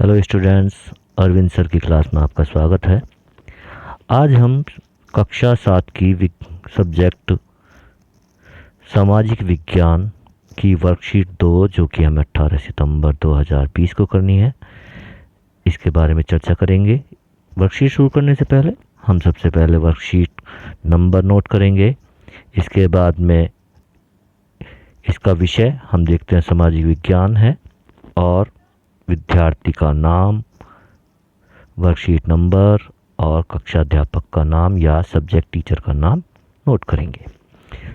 Hello students, Arvind sir की class में आपका स्वागत है। आज हम कक्षा 7 की सब्जेक्ट सामाजिक विज्ञान की वर्कशीट 2 जो कि हमें 18 सितंबर 2020 को करनी है, इसके बारे में चर्चा करेंगे। वर्कशीट शुरू करने से पहले हम सबसे पहले वर्कशीट नंबर नोट करेंगे। इसके बाद में इसका विषय हम देखते हैं सामाजिक विज्ञान है और विद्यार्थी का नाम, वर्कशीट नंबर और कक्षा अध्यापक का नाम या सब्जेक्ट टीचर का नाम नोट करेंगे।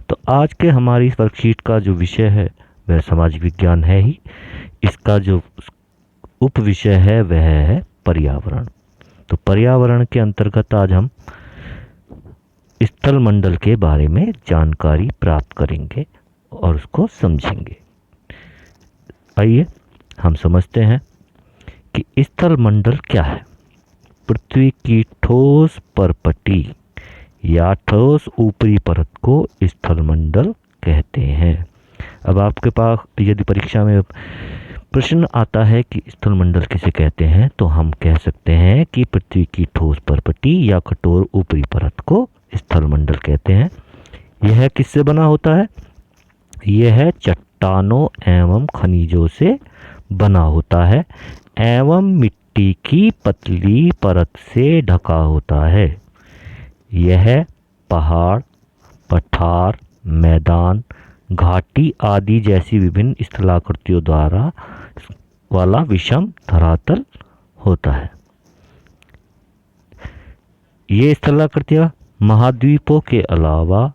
तो आज के हमारी इस वर्कशीट का जो विषय है वह सामाजिक विज्ञान है ही। इसका जो उप विषय है वह है पर्यावरण। तो पर्यावरण के अंतर्गत आज हम स्थल मंडल के बारे में जानकारी प्राप्त करेंगे और उसको समझेंगे। आइए हम समझते हैं कि स्थल मंडल क्या है। पृथ्वी की ठोस परपटी या ठोस ऊपरी परत को स्थल मंडल कहते हैं। अब आपके पास यदि परीक्षा में प्रश्न आता है कि स्थल मंडल किसे कहते हैं, तो हम कह सकते हैं कि पृथ्वी की ठोस परपटी या कठोर ऊपरी परत को स्थल मंडल कहते हैं। यह किससे बना होता है? यह चट्टानों एवं खनिजों से बना होता है एवं मिट्टी की पतली परत से ढका होता है। यह पहाड़, पठार, मैदान, घाटी आदि जैसी विभिन्न स्थलाकृतियों द्वारा वाला विषम धरातल होता है। ये स्थलाकृतियां महाद्वीपों के अलावा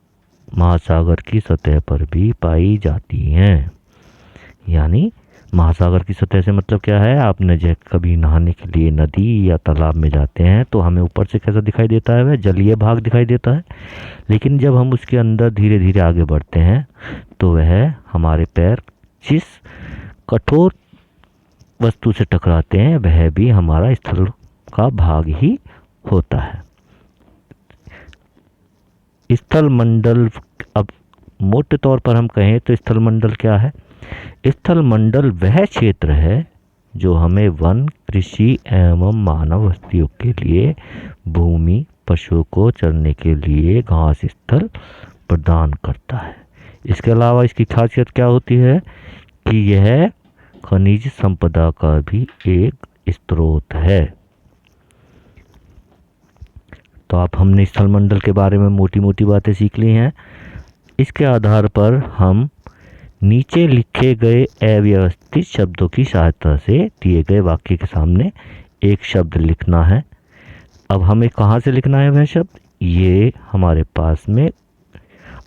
महासागर की सतह पर भी पाई जाती हैं। यानी महासागर की सतह से मतलब क्या है? आपने जब कभी नहाने के लिए नदी या तालाब में जाते हैं तो हमें ऊपर से कैसा दिखाई देता है? वह जलीय भाग दिखाई देता है। लेकिन जब हम उसके अंदर धीरे धीरे आगे बढ़ते हैं तो वह हमारे पैर जिस कठोर वस्तु से टकराते हैं वह भी हमारा स्थल का भाग ही होता है। स्थल मंडल, अब मोटे तौर पर हम कहें तो स्थल मंडल क्या है? स्थल मंडल वह क्षेत्र है जो हमें वन, कृषि एवं मानव बस्तियों के लिए भूमि, पशुओं को चरने के लिए घास स्थल प्रदान करता है। इसके अलावा इसकी खासियत क्या होती है कि यह खनिज संपदा का भी एक स्रोत है। तो आप हमने स्थल मंडल के बारे में मोटी मोटी बातें सीख ली हैं। इसके आधार पर हम नीचे लिखे गए अव्यवस्थित शब्दों की सहायता से दिए गए वाक्य के सामने एक शब्द लिखना है। अब हमें कहाँ से लिखना है वह शब्द? ये हमारे पास में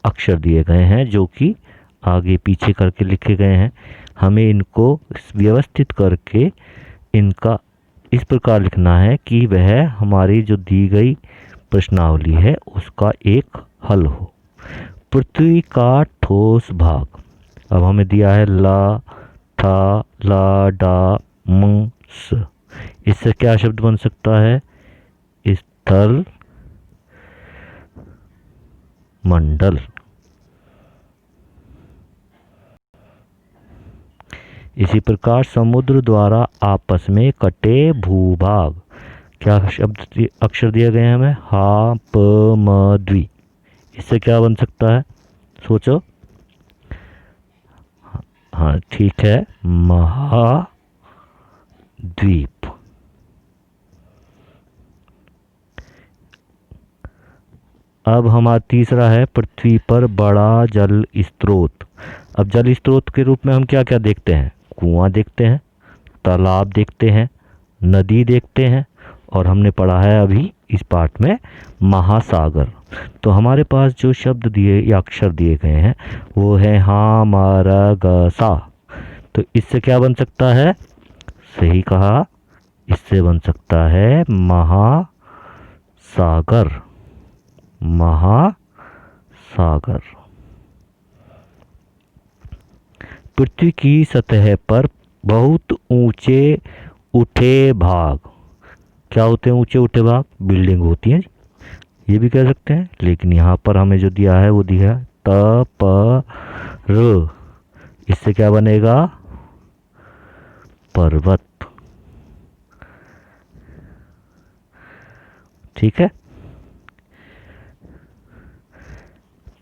अक्षर दिए गए हैं जो कि आगे पीछे करके लिखे गए हैं। हमें इनको व्यवस्थित करके इनका इस प्रकार लिखना है कि वह हमारी जो दी गई प्रश्नावली है उसका एक हल हो। पृथ्वी का ठोस भाग, अब हमें दिया है ला, था, ला, डा, म, स। इससे क्या शब्द बन सकता है? स्थल मंडल। इसी प्रकार समुद्र द्वारा आपस में कटे भूभाग, क्या शब्द अक्षर दिए गए हैं हमें? हा, प, म, द्वि। इससे क्या बन सकता है? सोचो। हाँ ठीक है, महाद्वीप। अब हमारा तीसरा है पृथ्वी पर बड़ा जल स्रोत। अब जल स्रोत के रूप में हम क्या क्या देखते हैं? कुआं देखते हैं, तालाब देखते हैं, नदी देखते हैं और हमने पढ़ा है अभी इस पाठ में महासागर। तो हमारे पास जो शब्द दिए या अक्षर दिए गए हैं वो है हा, मा, र, ग, सा। तो इससे क्या बन सकता है? सही कहा, इससे बन सकता है महासागर। महासागर। पृथ्वी की सतह पर बहुत ऊंचे उठे भाग, क्या होते हैं ऊंचे उठे भाग? बिल्डिंग होती है, ये भी कह सकते हैं। लेकिन यहाँ पर हमें जो दिया है वो दिया है त, प, र। इससे क्या बनेगा? पर्वत। ठीक है।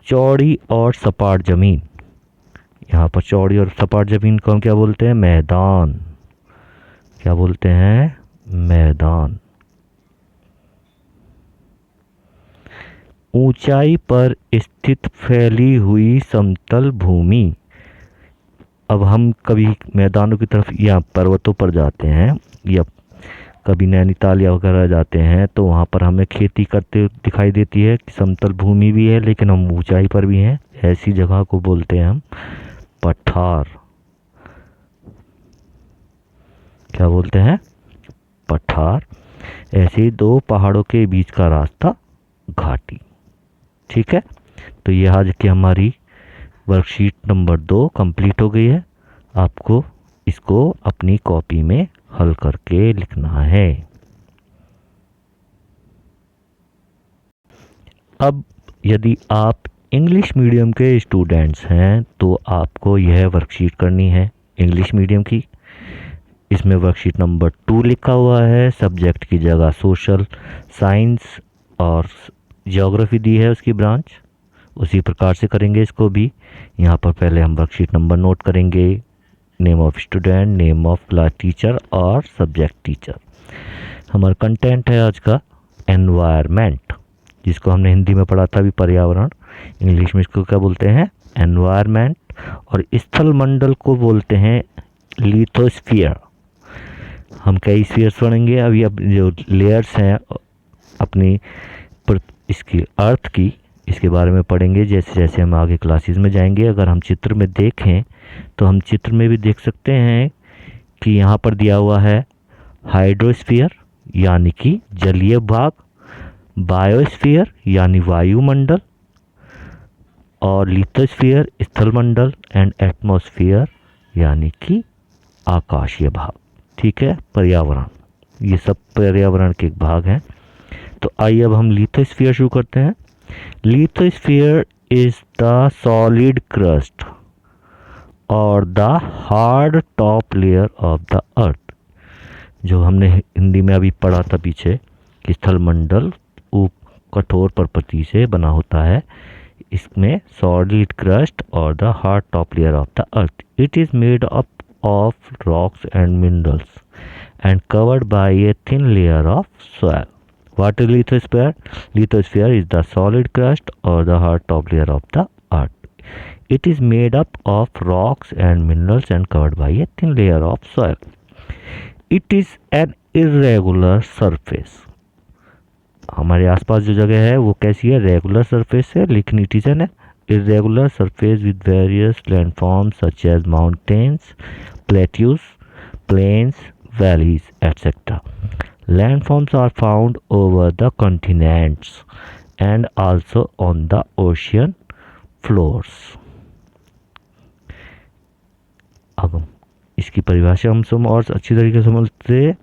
चौड़ी और सपाट जमीन, यहाँ पर चौड़ी और सपाट जमीन को हम क्या बोलते हैं? मैदान। क्या बोलते हैं? मैदान। ऊंचाई पर स्थित फैली हुई समतल भूमि। अब हम कभी मैदानों की तरफ या पर्वतों पर जाते हैं या कभी नैनीताल या वगैरह जाते हैं तो वहाँ पर हमें खेती करते दिखाई देती है कि समतल भूमि भी है लेकिन हम ऊंचाई पर भी हैं। ऐसी जगह को बोलते हैं हम पठार। क्या बोलते हैं? पठार। ऐसे ही दो पहाड़ों के बीच का रास्ता घाटी। ठीक है, तो ये आज की हमारी वर्कशीट नंबर 2 कंप्लीट हो गई है। आपको इसको अपनी कॉपी में हल करके लिखना है। अब यदि आप इंग्लिश मीडियम के स्टूडेंट्स हैं तो आपको यह वर्कशीट करनी है इंग्लिश मीडियम की। इसमें वर्कशीट नंबर 2 लिखा हुआ है, सब्जेक्ट की जगह सोशल साइंस और ज्योग्राफी दी है उसकी ब्रांच। उसी प्रकार से करेंगे इसको भी। यहाँ पर पहले हम वर्कशीट नंबर नोट करेंगे, name of student, name of class teacher और सब्जेक्ट टीचर। हमारा कंटेंट है आज का एनवायरनमेंट, जिसको हमने हिंदी में पढ़ा था अभी पर्यावरण। इंग्लिश में इसको क्या बोलते हैं? एनवायरनमेंट। और स्थल मंडल को बोलते हैं लिथोस्फीयर। हम कई स्फीयर्स पढ़ेंगे अभी। अब जो लेयर्स हैं अपनी इसकी अर्थ की, इसके बारे में पढ़ेंगे जैसे जैसे हम आगे क्लासेस में जाएंगे। अगर हम चित्र में देखें तो हम चित्र में भी देख सकते हैं कि यहाँ पर दिया हुआ है हाइड्रोस्फीयर यानी कि जलीय भाग, बायोस्फीयर यानी वायुमंडल, और लिथोस्फीयर स्थलमंडल, एंड एटमॉस्फेयर यानी कि आकाशीय भाग। ठीक है, पर्यावरण, ये सब पर्यावरण के एक भाग हैं। तो आइए अब हम लिथोस्फीयर शुरू करते हैं। Lithosphere is the solid crust और the hard top layer of the earth. जो हमने हिंदी में अभी पढ़ा था पीछे कि स्थलमंडल कठोर परपति से बना होता है, इसमें सॉलिड क्रस्ट और the hard top layer of the earth. It is made up of rocks and minerals and covered by a thin layer of soil. What is lithosphere? Lithosphere is the solid crust or the hard top layer of the earth. It is made up of rocks and minerals and covered by a thin layer of soil. It is an irregular surface. हमारे आसपास जो जगह है वो कैसी है? Regular surface है, लेकिन it is an irregular surface with various landforms such as mountains, plateaus, plains, valleys, etc. Landforms are found over the continents and also on the ocean floors. अब इसकी परिभाषा हम सब और अच्छी तरीके से समझते हैं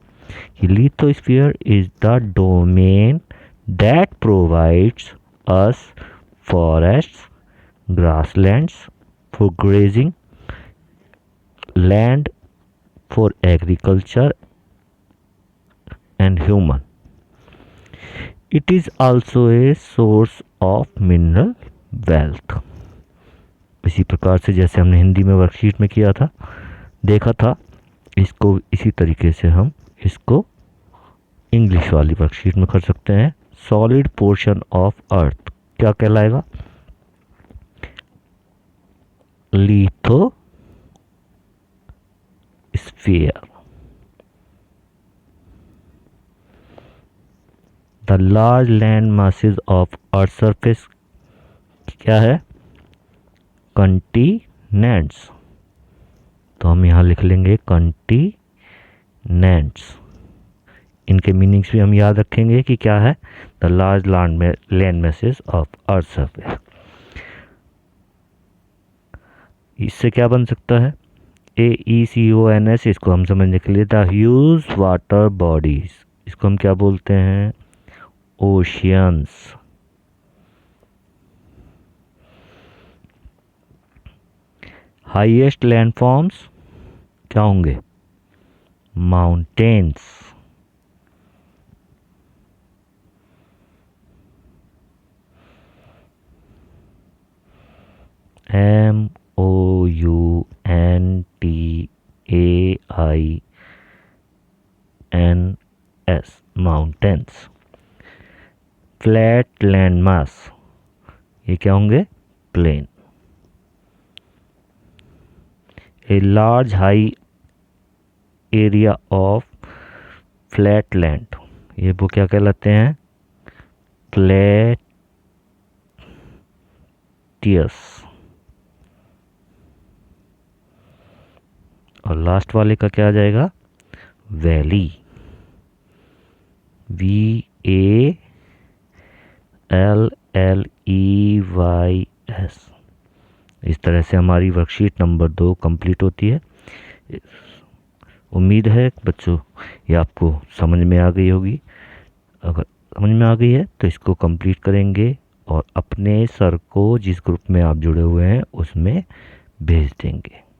कि lithosphere is the domain that provides us forests, grasslands for grazing, land for agriculture and human. It is also a source of mineral wealth. इसी प्रकार से जैसे हमने हिंदी में वर्कशीट में किया था, देखा था, इसको इसी तरीके से हम इसको इंग्लिश वाली वर्कशीट में कर सकते हैं। सॉलिड पोर्शन ऑफ अर्थ क्या कहलाएगा? Lithosphere. The large land masses of earth surface क्या है? कंटिनेंट्स। तो हम यहाँ लिख लेंगे कंटिनेंट्स। इनके मीनिंग्स भी हम याद रखेंगे कि क्या है? The large land masses of earth surface. इससे क्या बन सकता है? AECONS, इसको हम समझने के लिए द ह्यूज वाटर बॉडीज, इसको हम क्या बोलते हैं? ओशियंस। हाईएस्ट लैंडफॉर्म्स क्या होंगे? Mountains. MOUNTAINS, mountains. Flat land mass, ये क्या होंगे? Plain. A large high area of flat land, ये वो क्या कहलाते हैं? प्लेटियस। और लास्ट वाले का क्या आ जाएगा? Valley, VALLEYS। इस तरह से हमारी वर्कशीट नंबर 2 कंप्लीट होती है। उम्मीद है बच्चों ये आपको समझ में आ गई होगी। अगर समझ में आ गई है तो इसको कंप्लीट करेंगे और अपने सर को, जिस ग्रुप में आप जुड़े हुए हैं उसमें भेज देंगे।